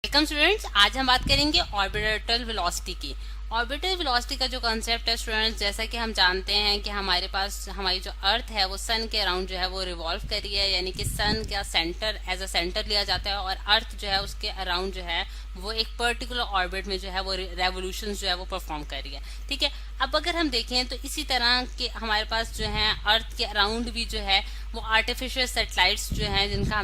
Welcome students. आज हम बात करेंगे ऑर्बिटल वेलोसिटी की। ऑर्बिटल वेलोसिटी का जो कॉन्सेप्ट है स्टूडेंट्स, जैसा कि हम जानते हैं कि हमारे पास हमारी जो अर्थ है वो सन के अराउंड जो है वो रिवॉल्व कर रही है, यानी कि सन का सेंटर एज अ सेंटर लिया जाता है और अर्थ जो है उसके अराउंड जो है वो एक पर्टिकुलर ऑर्बिट में जो है वो रेवोल्यूशन जो है वो परफॉर्म कर रही है। ठीक है, अब अगर हम देखें तो इसी तरह के हमारे पास जो है अर्थ के अराउंड भी जो है वो आर्टिफिशियल सैटेलाइट्स जो हैं, जिनका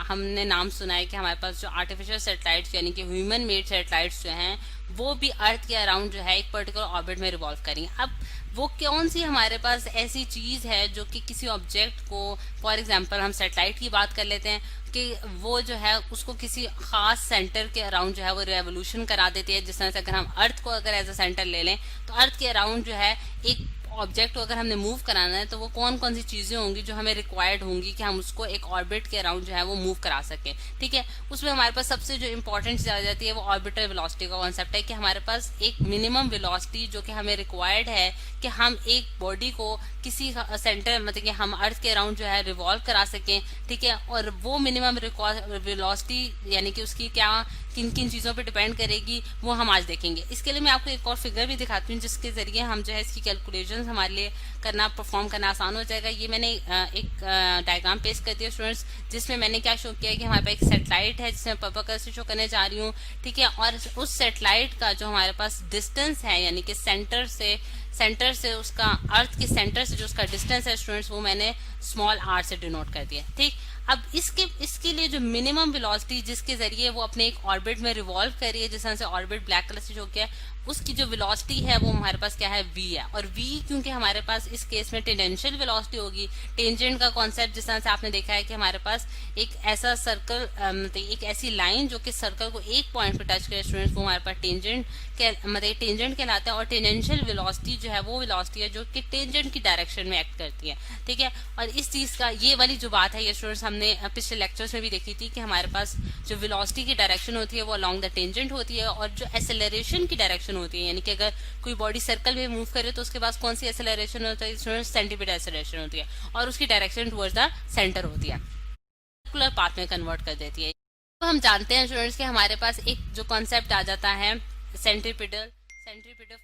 हमने नाम सुना है कि हमारे पास जो आर्टिफिशियल सैटेलाइट्स यानी कि ह्यूमन मेड सैटेलाइट्स जो हैं वो भी अर्थ के अराउंड जो है एक पर्टिकुलर ऑर्बिट में रिवॉल्व करेंगे। अब वो कौन सी हमारे पास ऐसी चीज है जो कि किसी ऑब्जेक्ट को, फॉर एग्जांपल हम सैटेलाइट की बात कर लेते हैं कि वो जो है उसको किसी खास सेंटर के अराउंड जो है वो रेवोल्यूशन करा देती है। जिस तरह से अगर हम अर्थ को अगर एज अ सेंटर ले लें तो अर्थ के अराउंड जो है एक ऑब्जेक्ट को अगर हमने मूव कराना है तो वो कौन कौन सी चीजें होंगी जो हमें रिक्वायर्ड होंगी कि हम उसको एक ऑर्बिट के अराउंड जो है वो मूव करा सके। ठीक है, उसमें हमारे पास सबसे जो इंपॉर्टेंट चीज आ जाती है वो ऑर्बिटल वेलोसिटी का कॉन्सेप्ट है कि हमारे पास एक मिनिमम वेलोसिटी जो कि हमें रिक्वायर्ड है कि हम एक बॉडी को किसी सेंटर मतलब कि हम अर्थ के अराउंड जो है रिवॉल्व करा सकें। ठीक है, और वो मिनिमम वेलोसिटी यानी कि उसकी क्या किन किन चीजों पे डिपेंड करेगी वो हम आज देखेंगे। इसके लिए मैं आपको एक और फिगर भी दिखाती हूँ जिसके जरिए हम जो है इसकी कैलकुलेशन हमारे लिए परफॉर्म करना आसान हो जाएगा। ये मैंने एक डायग्राम पेश कर दिया स्टूडेंट्स, जिसमें मैंने क्या शो किया है कि हमारे पास एक सैटेलाइट है जिसमें पर्पल कलर से शो करने जा रही हूँ। ठीक है, और उस सैटेलाइट का जो हमारे पास डिस्टेंस है यानी कि सेंटर से उसका अर्थ के सेंटर से जो उसका डिस्टेंस है स्टूडेंट्स वो मैंने स्मॉल आर से डिनोट कर दिया। ठीक, अब इसके लिए जो मिनिमम वेलोसिटी जिसके जरिए वो अपने एक ऑर्बिट में रिवॉल्व कर रही है, जिस तरह से ऑर्बिट ब्लैक कलर से शो किया है, उसकी जो वेलोसिटी है वो हमारे पास क्या है, v है। और v क्योंकि हमारे पास इस केस में टेंजेंशियल वेलोसिटी होगी। टेंजेंट का कॉन्सेप्ट जिस तरह से आपने देखा है कि हमारे पास एक ऐसा सर्कल मतलब एक ऐसी लाइन जो कि सर्कल को एक पॉइंट पे टच करे स्टूडेंट्स, वो हमारे पास टेंजेंट कहलाता है। और टेंजेंशियल वेलोसिटी जो है वो वेलोसिटी है जो कि टेंजेंट की डायरेक्शन में एक्ट करती है। ठीक है, और इस चीज का ये वाली जो बात है ये स्टूडेंट्स हमने पिछले लेक्चर्स में भी देखी थी कि हमारे पास जो वेलोसिटी की डायरेक्शन होती है वो अलोंग द टेंजेंट होती है, और जो एक्सेलरेशन की डायरेक्शन होती है यानी कि अगर कोई बॉडी सर्कल में मूव करे तो उसके पास कौन सी एक्सेलरेशन होती है, सेंटीमीटर एक्सेलरेशन होती है, और उसकी डायरेक्शन टुवर्ड्स द सेंटर होती है, सर्कुलर पाथ में कन्वर्ट कर देती है। तो हम जानते हैं स्टूडेंट्स कि हमारे पास एक जो कॉन्सेप्ट आ जाता है सेंट्रीपिटल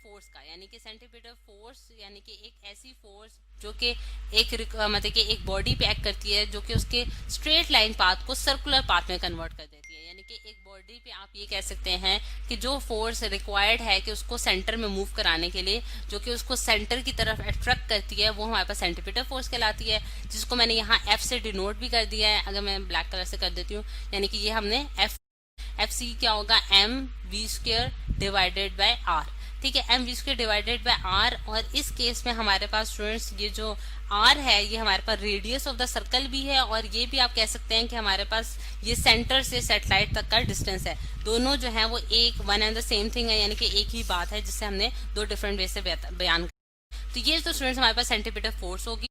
फोर्स का, यानी कि सेंट्रीपिटल फोर्स यानी कि एक ऐसी फोर्स जो कि मतलब कि एक बॉडी पे एक्ट करती है जो कि उसके स्ट्रेट लाइन पाथ को सर्कुलर पाथ में कन्वर्ट कर देती है। यानी कि एक बॉडी पे आप ये कह सकते हैं कि जो फोर्स रिक्वायर्ड है कि उसको सेंटर में मूव कराने के लिए, जो कि उसको सेंटर की तरफ अट्रैक्ट करती है, वो हमारे पास सेंट्रीपिटल फोर्स कहलाती है, जिसको मैंने यहाँ एफ से डिनोट भी कर दिया है। अगर मैं ब्लैक कलर से कर देती हूँ, यानी कि ये हमने एफ सी क्या होगा, m v square divided by r. ठीक है, m v square divided by r. और इस केस में हमारे पास स्टूडेंट्स ये जो आर है ये हमारे पास रेडियस ऑफ द सर्कल भी है, और ये भी आप कह सकते हैं कि हमारे पास ये सेंटर से सैटेलाइट तक का डिस्टेंस है। दोनों जो है वो एक one and the same thing है, यानी कि एक ही बात है जिससे हमने दो डिफरेंट वे से बयान किया। तो ये तो स्टूडेंट्स हमारे पास सेंटीमीटर फोर्स होगी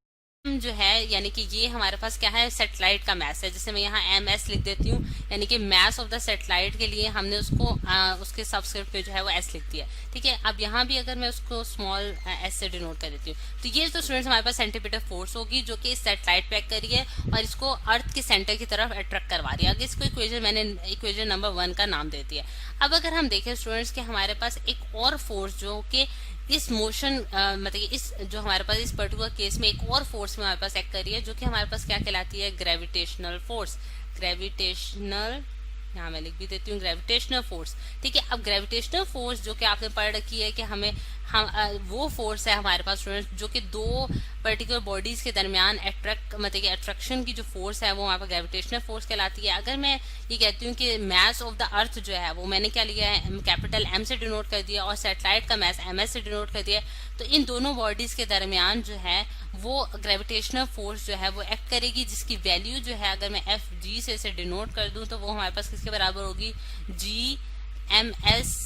जो है, यानी कि ये हमारे पास क्या है, सैटेलाइट का मैस है, जिसे मैं यहाँ एम एस लिख देती हूँ, यानी कि मैस ऑफ द सैटेलाइट के लिए हमने उसको उसके सबस्क्रिप्ट पे जो है वो एस लिख दिया। ठीक है, अब यहाँ भी अगर मैं उसको स्मॉल एस से डिनोट कर देती हूँ तो ये तो स्टूडेंट्स हमारे पास सेंटीमीटर फोर्स होगी जो कि इस सैटेलाइट पे एक्ट कर रही है और इसको अर्थ के सेंटर की तरफ अट्रैक्ट करवा रही है। आगे इसको इक्वेशन मैंने इक्वेशन नंबर 1 का नाम दे दिया। अब अगर हम देखें स्टूडेंट्स कि हमारे पास एक और फोर्स जो कि इस मोशन मतलब इस जो हमारे पास इस पर्टिकुलर केस में एक और फोर्स में हमारे पास एक्ट कर रही है, जो कि हमारे पास क्या कहलाती है, ग्रेविटेशनल फोर्स। ग्रेविटेशनल, यहाँ मैं लिख भी देती हूँ, ग्रेविटेशनल फोर्स। ठीक है, अब ग्रेविटेशनल फोर्स जो कि आपने पढ़ रखी है कि वो फोर्स है हमारे पास स्टूडेंट्स जो कि दो पर्टिकुलर बॉडीज के दरमियान मतलब कि अट्रैक्शन की जो फोर्स है वो हमारे पास ग्रेविटेशनल फोर्स कहलाती है। अगर मैं ये कहती हूँ कि मैस ऑफ द अर्थ जो है वो मैंने क्या लिया है, कैपिटल एम से डिनोट कर दिया, और सैटेलाइट का मैस एम एस से डिनोट कर दिया, तो इन दोनों बॉडीज के दरमियान जो है वो ग्रेविटेशनल फोर्स जो है वो एक्ट करेगी, जिसकी वैल्यू जो है अगर मैं एफ जी से डिनोट कर दूं तो वो हमारे पास किसके बराबर होगी, G m s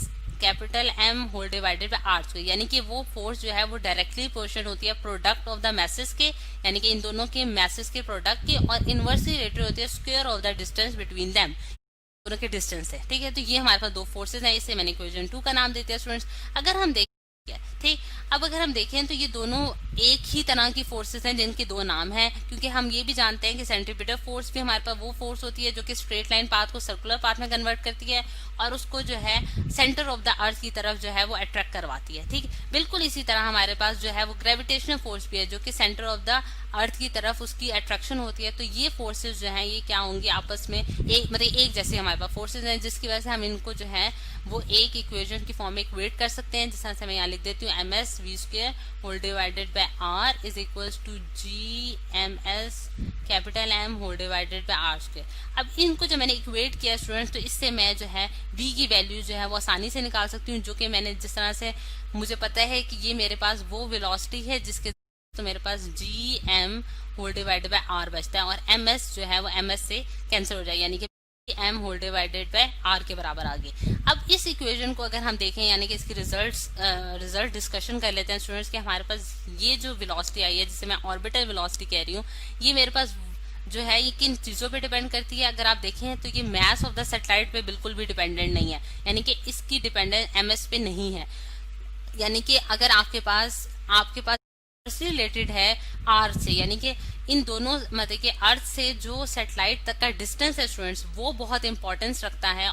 capital M whole divided by r square. यानी कि वो फोर्स जो है वो डायरेक्टली प्रोपोर्शनल होती है प्रोडक्ट ऑफ द मैसेज के, यानी कि इन दोनों के मैसेज के प्रोडक्ट के, और इनवर्सली रिलेटेड होती है square of the distance between them, दोनों के डिस्टेंस है। ठीक है, तो ये हमारे पास दो फोर्सेज हैं, इसे मैंने इक्वेशन 2 का नाम देते हैं स्टूडेंट्स। अगर हम देखें ठीक, अब अगर हम देखें तो ये दोनों एक ही तरह की फोर्सेस हैं जिनके दो नाम हैं, क्योंकि हम ये भी जानते हैं कि सेंट्रीपिटल फोर्स भी हमारे पास वो फोर्स होती है जो कि स्ट्रेट लाइन पाथ को सर्कुलर पाथ में कन्वर्ट करती है और उसको जो है सेंटर ऑफ द अर्थ की तरफ जो है वो अट्रैक्ट करवाती है। ठीक, बिल्कुल इसी तरह हमारे पास जो है वो ग्रेविटेशनल फोर्स भी है जो कि सेंटर ऑफ द अर्थ की तरफ उसकी अट्रैक्शन होती है। तो ये फोर्सेस जो है ये क्या होंगी, आपस में एक मतलब एक जैसे हमारे पास फोर्सेस हैं, जिसकी वजह से हम इनको जो है वो एक इक्वेशन की फॉर्म में इक्वेट कर सकते हैं। जिस तरह से मैं यहाँ लिख देती हूँ, ms v² whole divided by r is equals to g ms capital M whole divided by r²। अब इनको जो मैंने इक्वेट किया स्टूडेंट्स, तो इससे मैं जो है v की वैल्यू जो है वो आसानी से निकाल सकती हूँ, जो कि मैंने जिस तरह से मुझे पता है कि ये मेरे पास वो वेलोसिटी है जिसके तो मेरे पास G M whole divided by R बचता है और एम एस जो है वो एम एस से कैंसिल हो जाएगा, यानी कि m whole divided by r के बराबर आ गई। अब इस इक्वेशन को अगर हम देखें, यानी कि इसकी रिजल्ट डिस्कशन कर लेते हैं स्टूडेंट्स कि हमारे पास ये जो वेलोसिटी आई है जिसे मैं ऑर्बिटल वेलोसिटी कह रही हूँ, ये मेरे पास जो है ये किन चीजों पे डिपेंड करती है। अगर आप देखें तो ये मास ऑफ द सैटेलाइट पे बिल्कुल भी डिपेंडेंट नहीं है, यानी कि इसकी डिपेंडेंस एमएस पे नहीं है। यानी कि अगर आपके पास से रिलेटेड है आर से, यानी कि इन दोनों मतलब कि अर्थ से जो सैटेलाइट तक का डिस्टेंस है स्टूडेंट्स वो बहुत इंपॉर्टेंस रखता है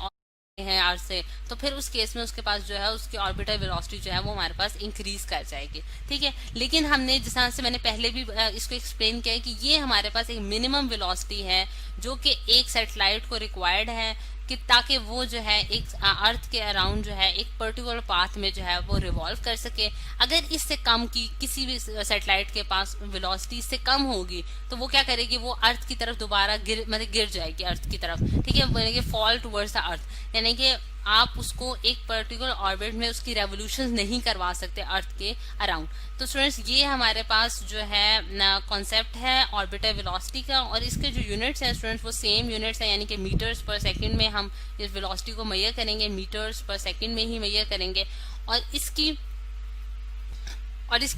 अर्थ से, तो फिर उस केस में उसके पास जो है उसकी ऑर्बिटल वेलोसिटी जो है वो हमारे पास इंक्रीज कर जाएगी। ठीक है, लेकिन हमने जिस तरह से मैंने पहले भी इसको एक्सप्लेन किया है कि ये हमारे पास एक मिनिमम वेलोसिटी है जो कि एक सैटेलाइट को रिक्वायर्ड है कि ताकि वो जो है एक अर्थ के अराउंड जो है एक पर्टिकुलर पाथ में जो है वो रिवॉल्व कर सके। अगर इससे कम की किसी भी सैटेलाइट के पास वेलोसिटी इससे कम होगी तो वो क्या करेगी, वो अर्थ की तरफ दोबारा गिर जाएगी अर्थ की तरफ। ठीक है, फॉल टुवर्ड्स द अर्थ, यानी कि आप उसको एक पर्टिकुलर ऑर्बिट में उसकी रेवोल्यूशन नहीं करवा सकते अर्थ के अराउंड। तो स्टूडेंट्स ये हमारे पास जो है कॉन्सेप्ट है ऑर्बिटल वेलोसिटी का, और इसके जो यूनिट्स हैं स्टूडेंट्स वो सेम यूनिट्स हैं, यानी कि मीटर्स पर सेकंड में हम इस वेलोसिटी को मेजर करेंगे, मीटर्स पर सेकंड में ही मेजर करेंगे। और इसकी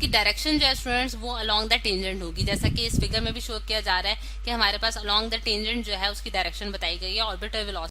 डायरेक्शन जो है स्टूडेंट्स वो अलोंग द टेंजेंट होगी, जैसा कि इस फिगर में भी शो किया जा रहा है कि हमारे पास अलोंग द टेंजेंट जो है उसकी डायरेक्शन बताई गई है ऑर्बिटल वेलोसिटी।